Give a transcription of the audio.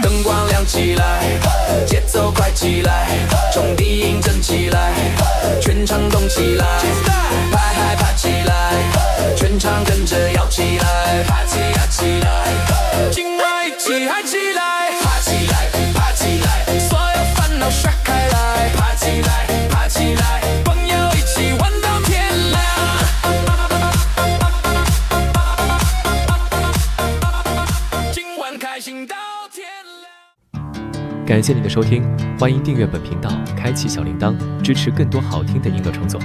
灯光亮起来，节奏快起来，冲低音震起来，全场动起来，拍嗨爬起来，全场跟着摇起来，爬起呀起来，今晚一起嗨起来，爬起来，爬起来，所有烦恼甩开来，爬起来，爬起来，朋友一起玩到天亮。今晚开心到天亮。感谢你的收听，欢迎订阅本频道，开启小铃铛，支持更多好听的音乐创作。